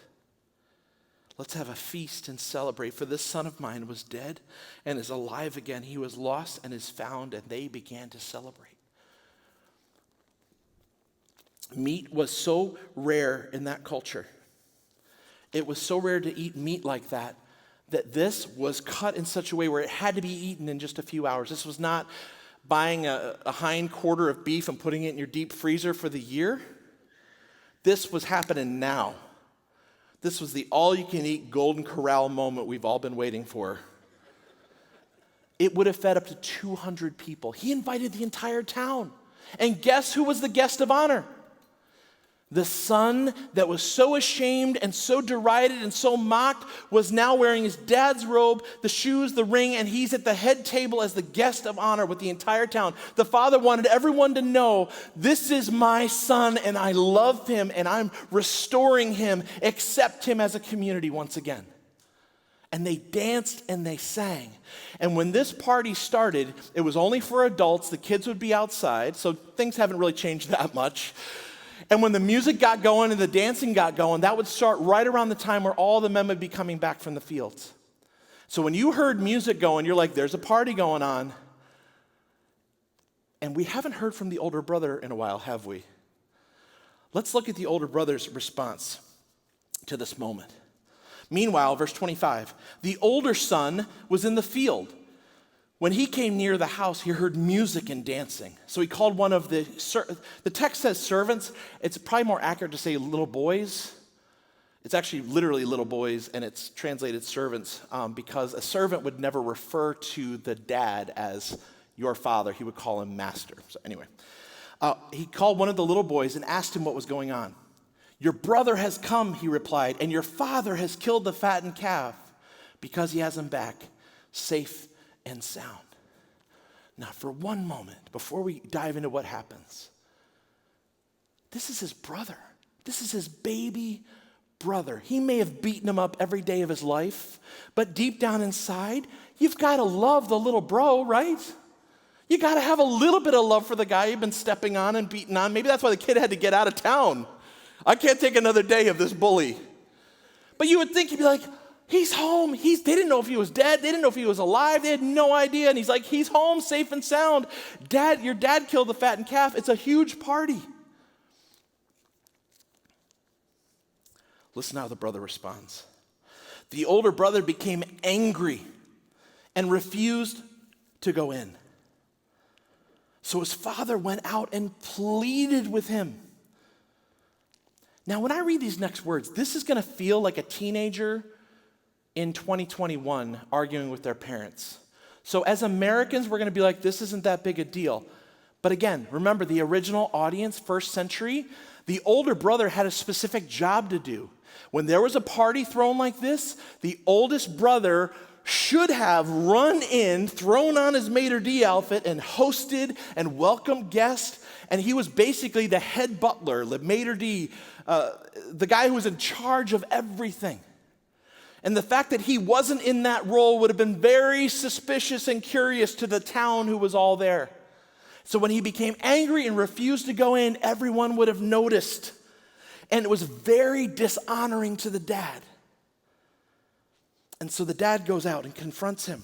Speaker 4: Let's have a feast and celebrate, for this son of mine was dead and is alive again. He was lost and is found, and they began to celebrate. Meat was so rare in that culture. It was so rare to eat meat like that this was cut in such a way where it had to be eaten in just a few hours. This was not buying a hind quarter of beef and putting it in your deep freezer for the year. This was happening now. This was the all-you-can-eat Golden Corral moment we've all been waiting for. It would have fed up to 200 people. He invited the entire town. And guess who was the guest of honor? The son that was so ashamed and so derided and so mocked was now wearing his dad's robe, the shoes, the ring, and he's at the head table as the guest of honor with the entire town. The father wanted everyone to know, this is my son and I love him and I'm restoring him. Accept him as a community once again. And they danced and they sang. And when this party started, it was only for adults. The kids would be outside, so things haven't really changed that much. And when the music got going and the dancing got going, that would start right around the time where all the men would be coming back from the fields. So when you heard music going, you're like, there's a party going on. And we haven't heard from the older brother in a while, have we? Let's look at the older brother's response to this moment. Meanwhile, verse 25, the older son was in the field. When he came near the house, he heard music and dancing. So he called one of the text says servants. It's probably more accurate to say little boys. It's actually literally little boys, and it's translated servants because a servant would never refer to the dad as your father. He would call him master. So anyway, he called one of the little boys and asked him what was going on. Your brother has come, he replied, and your father has killed the fattened calf because he has him back safe and sound. Now, for one moment, before we dive into what happens, this is his brother. This is his baby brother. He may have beaten him up every day of his life, but deep down inside, you've got to love the little bro, right? You got to have a little bit of love for the guy you've been stepping on and beating on. Maybe that's why the kid had to get out of town. I can't take another day of this bully. But you would think he'd be like, he's home. They didn't know if he was dead. They didn't know if he was alive. They had no idea. And he's like, he's home, safe and sound. Dad, your dad killed the fattened calf. It's a huge party. Listen how the brother responds. The older brother became angry and refused to go in. So his father went out and pleaded with him. Now, when I read these next words, this is going to feel like a teenager in 2021 arguing with their parents. So as Americans, we're going to be like, this isn't that big a deal. But again, remember the original audience, first century, the older brother had a specific job to do. When there was a party thrown like this, the oldest brother should have run in, thrown on his maitre d' outfit, and hosted and welcomed guests. And he was basically the head butler, the maitre d', the guy who was in charge of everything. And the fact that he wasn't in that role would have been very suspicious and curious to the town who was all there. So when he became angry and refused to go in, everyone would have noticed. And it was very dishonoring to the dad. And so the dad goes out and confronts him.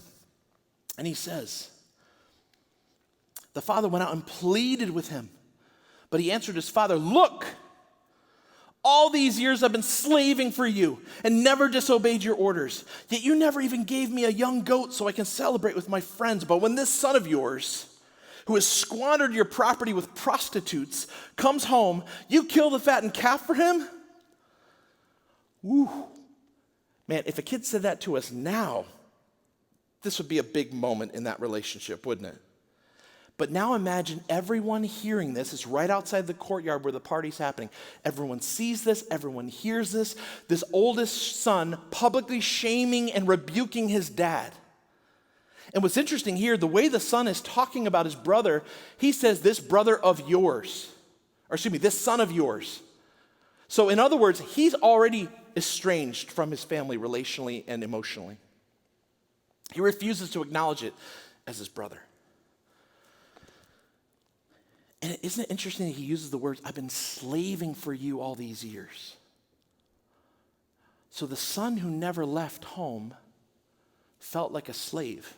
Speaker 4: And he says, the father went out and pleaded with him. But he answered his father, look, all these years I've been slaving for you and never disobeyed your orders. Yet you never even gave me a young goat so I can celebrate with my friends. But when this son of yours, who has squandered your property with prostitutes, comes home, you kill the fattened calf for him? Woo. Man, if a kid said that to us now, this would be a big moment in that relationship, wouldn't it? But now imagine everyone hearing this. It's right outside the courtyard where the party's happening. Everyone sees this. Everyone hears this. This oldest son publicly shaming and rebuking his dad. And what's interesting here, the way the son is talking about his brother, he says, this brother of yours, or excuse me, this son of yours. So in other words, he's already estranged from his family relationally and emotionally. He refuses to acknowledge it as his brother. And isn't it interesting that he uses the words, I've been slaving for you all these years. So the son who never left home felt like a slave.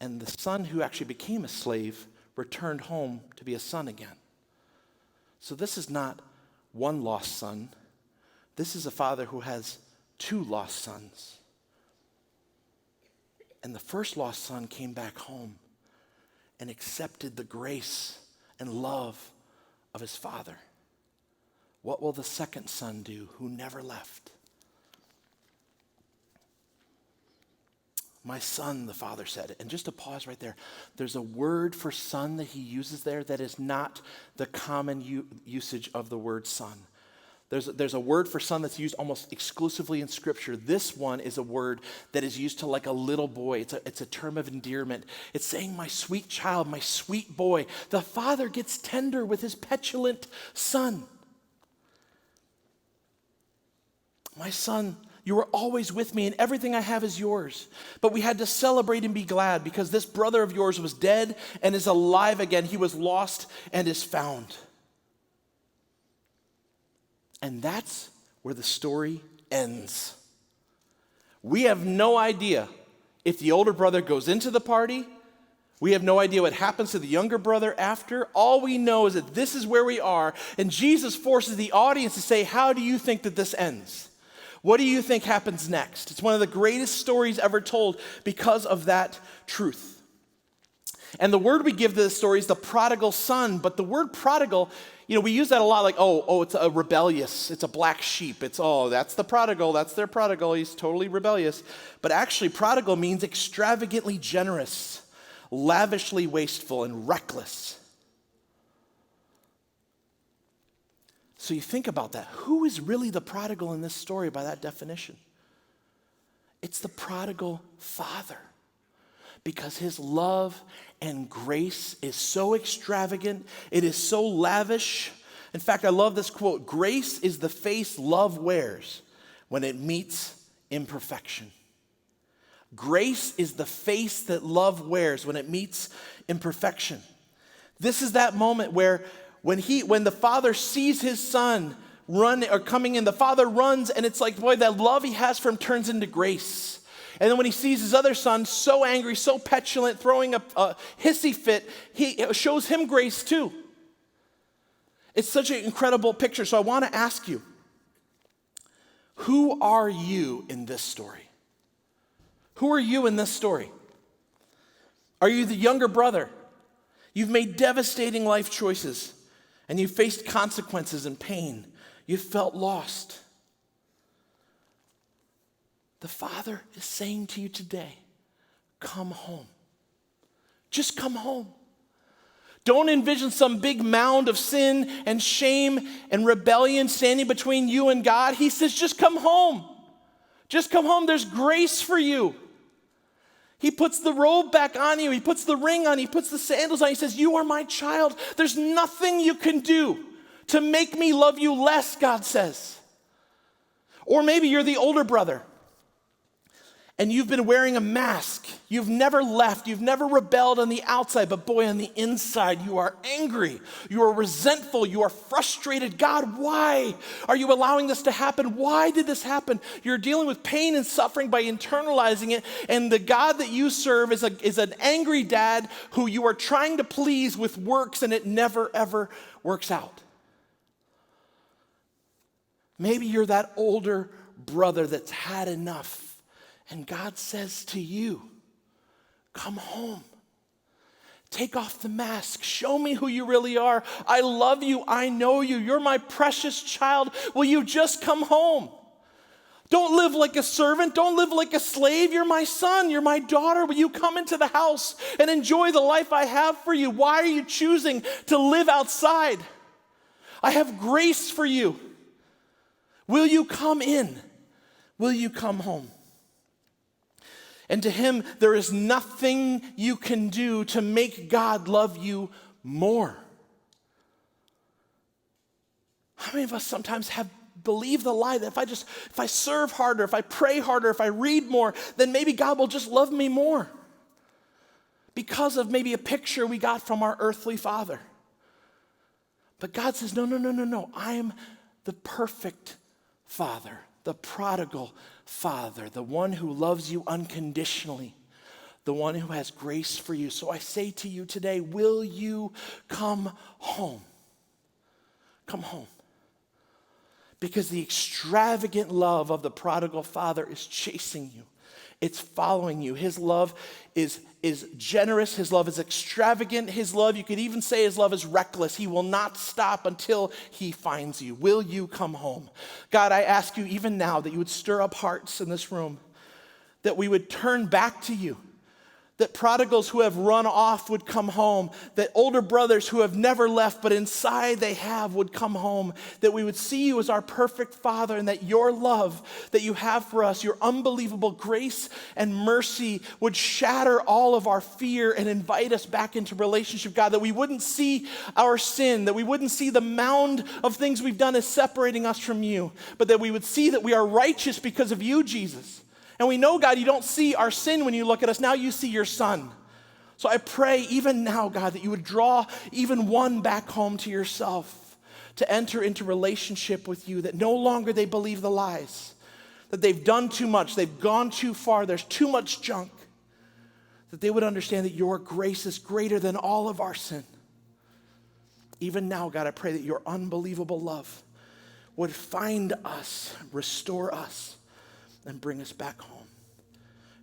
Speaker 4: And the son who actually became a slave returned home to be a son again. So this is not one lost son. This is a father who has two lost sons. And the first lost son came back home and accepted the grace and love of his father. What will the second son do who never left? My son, the father said. And just to pause right there, there's a word for son that he uses there that is not the common usage of the word son. There's a word for son that's used almost exclusively in Scripture. This one is a word that is used to like a little boy. It's a term of endearment. It's saying, my sweet child, my sweet boy. The father gets tender with his petulant son. My son, you are always with me, and everything I have is yours. But we had to celebrate and be glad because this brother of yours was dead and is alive again. He was lost and is found. And that's where the story ends. We have no idea if the older brother goes into the party. We have no idea what happens to the younger brother after. All we know is that this is where we are. And Jesus forces the audience to say, how do you think that this ends? What do you think happens next? It's one of the greatest stories ever told because of that truth. And the word we give to this story is the prodigal son. But the word prodigal, we use that a lot like, it's a rebellious, it's a black sheep. That's the prodigal, that's their prodigal, he's totally rebellious. But actually, prodigal means extravagantly generous, lavishly wasteful, and reckless. So you think about that. Who is really the prodigal in this story by that definition? It's the prodigal father. Because his love and grace is so extravagant, it is so lavish, In fact, I love this quote: grace is the face love wears when it meets imperfection. Grace is the face that love wears when it meets imperfection. This is that moment where when the father sees his son coming in, the father runs, and it's like, boy, that love he has for him turns into grace. And then when he sees his other son so angry, so petulant, throwing a hissy fit, he shows him grace too. It's such an incredible picture. So I want to ask you, who are you in this story? Who are you in this story? Are you the younger brother? You've made devastating life choices, and you've faced consequences and pain. You've felt lost. The Father is saying to you today, come home. Just come home. Don't envision some big mound of sin and shame and rebellion standing between you and God. He says, just come home. Just come home. There's grace for you. He puts the robe back on you. He puts the ring on. He puts the sandals on. He says, you are my child. There's nothing you can do to make me love you less, God says. Or maybe you're the older brother and you've been wearing a mask. You've never left. You've never rebelled on the outside, but boy, on the inside, you are angry. You are resentful. You are frustrated. God, why are you allowing this to happen? Why did this happen? You're dealing with pain and suffering by internalizing it, and the God that you serve is an angry dad who you are trying to please with works, and it never, ever works out. Maybe you're that older brother that's had enough. And God says to you, come home. Take off the mask. Show me who you really are. I love you. I know you. You're my precious child. Will you just come home? Don't live like a servant. Don't live like a slave. You're my son. You're my daughter. Will you come into the house and enjoy the life I have for you? Why are you choosing to live outside? I have grace for you. Will you come in? Will you come home? And to him, there is nothing you can do to make God love you more. How many of us sometimes have believed the lie that if I serve harder, if I pray harder, if I read more, then maybe God will just love me more? Because of maybe a picture we got from our earthly father. But God says, no. I am the perfect Father, the prodigal Father, the one who loves you unconditionally, the one who has grace for you. So I say to you today, will you come home? Come home. Because the extravagant love of the prodigal Father is chasing you. It's following you. His love is generous. His love is extravagant. His love, you could even say his love is reckless. He will not stop until he finds you. Will you come home? God, I ask you even now that you would stir up hearts in this room, that we would turn back to you, that prodigals who have run off would come home, that older brothers who have never left but inside they have would come home, that we would see you as our perfect Father, and that your love that you have for us, your unbelievable grace and mercy would shatter all of our fear and invite us back into relationship, God, that we wouldn't see our sin, that we wouldn't see the mound of things we've done as separating us from you, but that we would see that we are righteous because of you, Jesus. And we know, God, you don't see our sin when you look at us. Now you see your Son. So I pray even now, God, that you would draw even one back home to yourself, to enter into relationship with you, that no longer they believe the lies, that they've done too much, they've gone too far, there's too much junk, that they would understand that your grace is greater than all of our sin. Even now, God, I pray that your unbelievable love would find us, restore us, and bring us back home.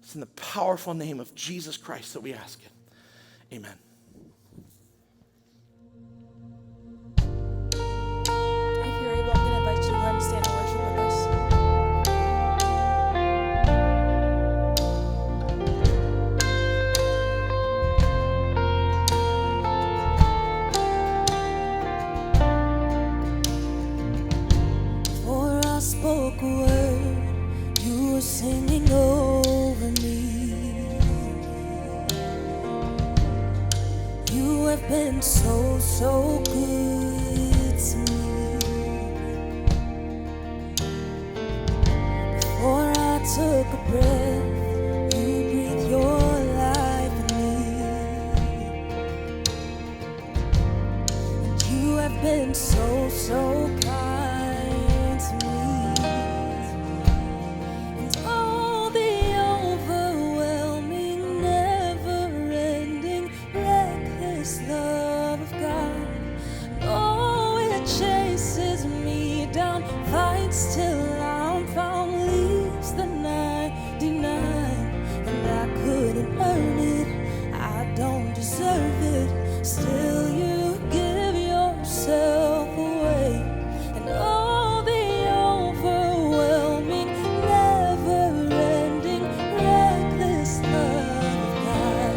Speaker 4: It's in the powerful name of Jesus Christ that we ask it. Amen.
Speaker 5: If you're able, I'm going to invite you to go ahead and stand and worship with us.
Speaker 6: Before I spoke a word, you were singing over me. You have been so good to me. Before I took a breath, you breathed your life in me. And you have been so, so kind to me. And all the overwhelming, never-ending, reckless love of God. Oh, it chases me down, fights till I'm found, leaves the 99. And I couldn't earn it, I don't deserve it. Still, you give yourself away. And all the overwhelming, never-ending, reckless love of God.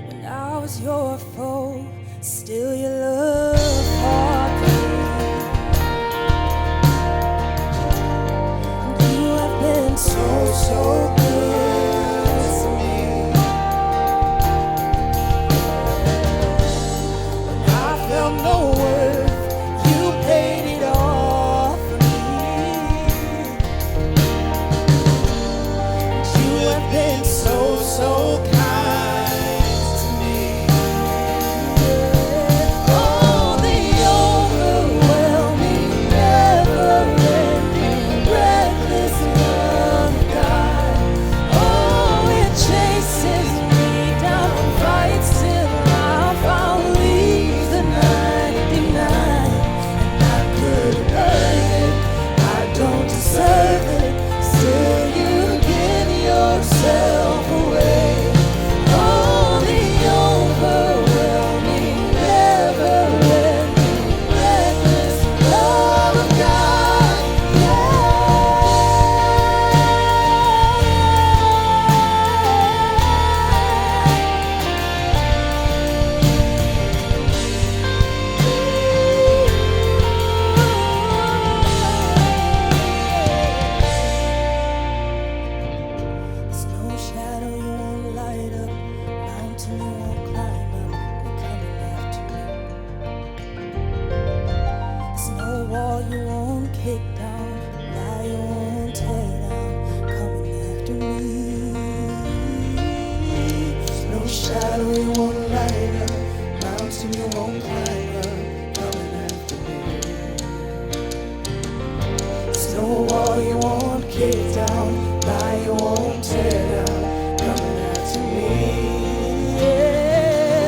Speaker 6: When I was your foe, still your love fought me. And you have been so, so good to me. When I felt no worth, you paid it all for me. And you have been so, so kind to me. Oh, the overwhelming, never-ending, reckless love of God. Oh, it chases me down, fights till I'm found, leaves the 99. And I couldn't earn it, I don't deserve it. Still, you give yourself away. Oh, the overwhelming, never-ending, reckless love of God. There's no shadow you won't light up, mountain you won't climb up, you're coming after me. There's no wall you won't kick down, lie you won't tear down, coming after me. There's no shadow you won't light up, mountain you won't climb up, coming after me. There's no wall you won't kick down, lie you won't tear down, coming after me. Yeah.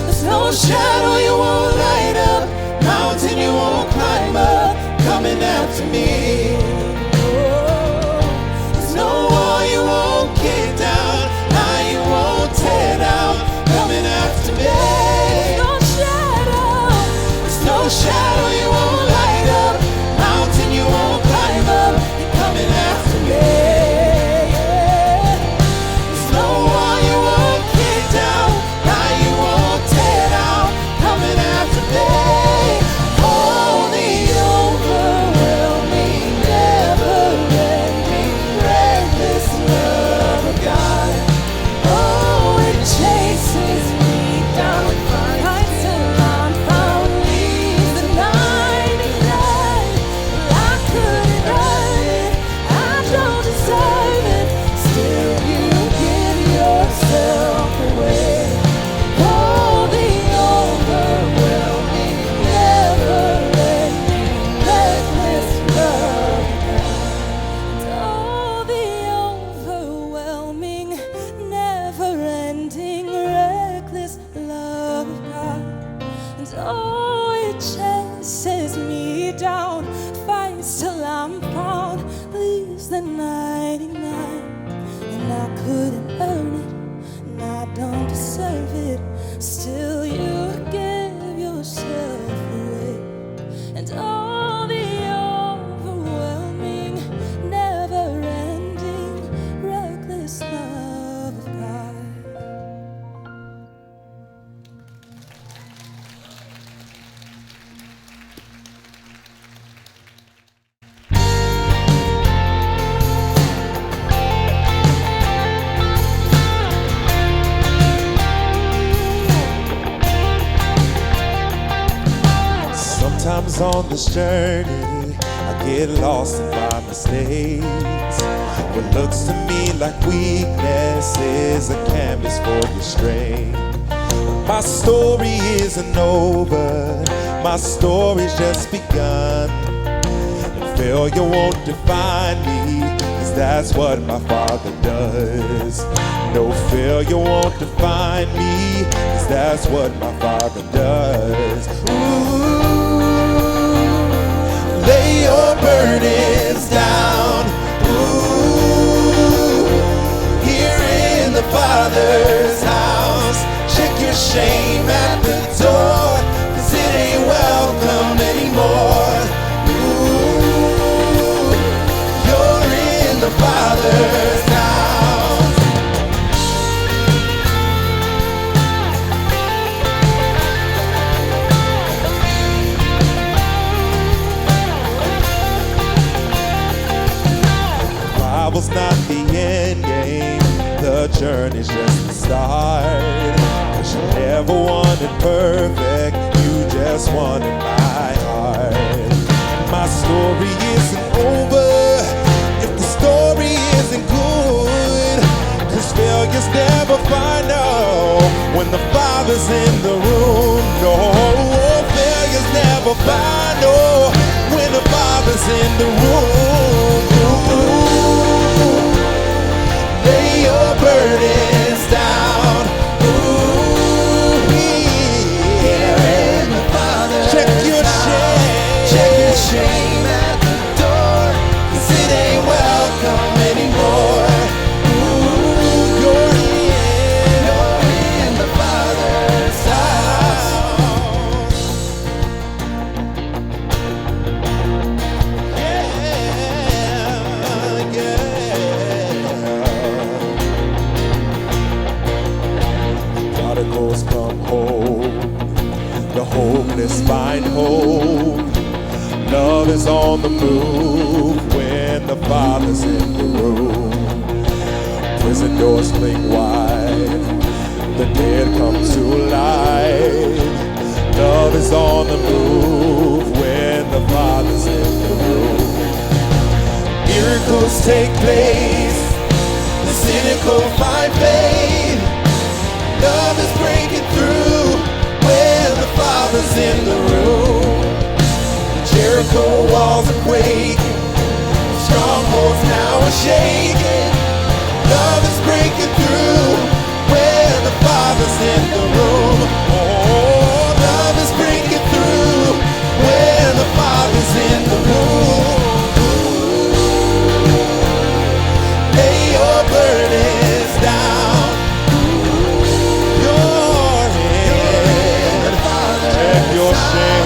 Speaker 6: There's no shadow you won't light up, mountain you won't climb up, coming after me. Oh, there's no wall you won't kick down, lie you won't tear down, coming after me. There's no shadow you won't light up, mountain you won't climb up, you're coming after me. There's no wall you won't kick down, lie you won't tear down, coming
Speaker 3: Sometimes on this journey, I get lost in my mistakes. What looks to me like weakness is a canvas for your strength. My story isn't over, my story's just begun. And failure won't define me, 'cause that's what my Father does. No, failure won't define me, 'cause that's what my Father does. Ooh, lay your burdens down. Ooh, here in the Father's house. Check your shame at the door, 'cause it ain't welcome anymore. Ooh, you're in the Father's house. The Bible's not the end game, the journey's just the start. 'Cause you never wanted perfect, you just wanted my heart. My story isn't over if the story isn't good, 'cause failure's never final when the Father's in the room. No, failure's never final when the Father's in the room. Lay your burdens down. Ooh, here in the Father's check your shame. Check your shame at the door, 'cause it ain't welcome anymore. Ooh, you're in the Father's house. Yeah, yeah. Prodigals come home, the hopeless find hope. Love is on the move when the Father's in the room. Prison doors fling wide, the dead come to life. Love is on the move when the Father's in the room. Miracles take place, the cynical find faith. Love is breaking through when the Father's in the room. The Jericho walls are quaking, strongholds now are shaking. Love is breaking through when the Father's in the room. Oh, love is breaking through when the Father's in the room. Lay your burdens down. You're in the Father's check your shame.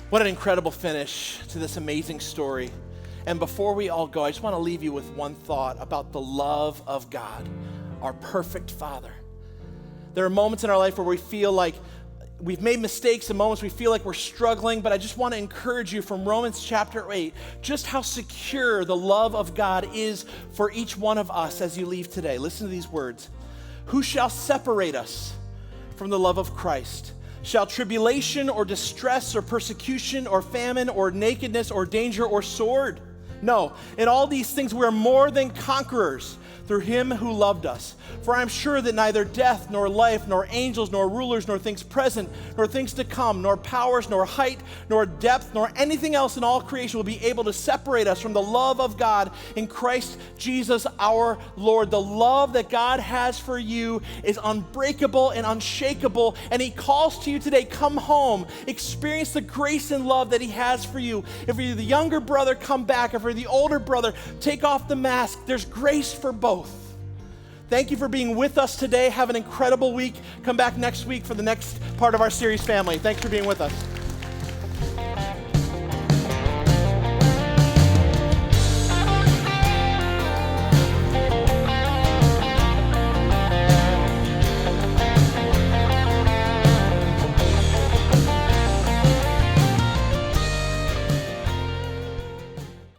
Speaker 4: What an incredible finish to this amazing story. And before we all go, I just want to leave you with one thought about the love of God, our perfect Father. There are moments in our life where we feel like we've made mistakes, and moments we feel like we're struggling, but I just want to encourage you from Romans chapter 8, just how secure the love of God is for each one of us as you leave today. Listen to these words. Who shall separate us from the love of Christ? Shall tribulation or distress or persecution or famine or nakedness or danger or sword? No, in all these things we are more than conquerors through him who loved us. For I am sure that neither death, nor life, nor angels, nor rulers, nor things present, nor things to come, nor powers, nor height, nor depth, nor anything else in all creation will be able to separate us from the love of God in Christ Jesus our Lord. The love that God has for you is unbreakable and unshakable, and he calls to you today, come home, experience the grace and love that he has for you. If you're the younger brother, come back. If you're the older brother, take off the mask. There's grace for both. Thank you for being with us today. Have an incredible week. Come back next week for the next part of our series, Family. Thanks for being with us.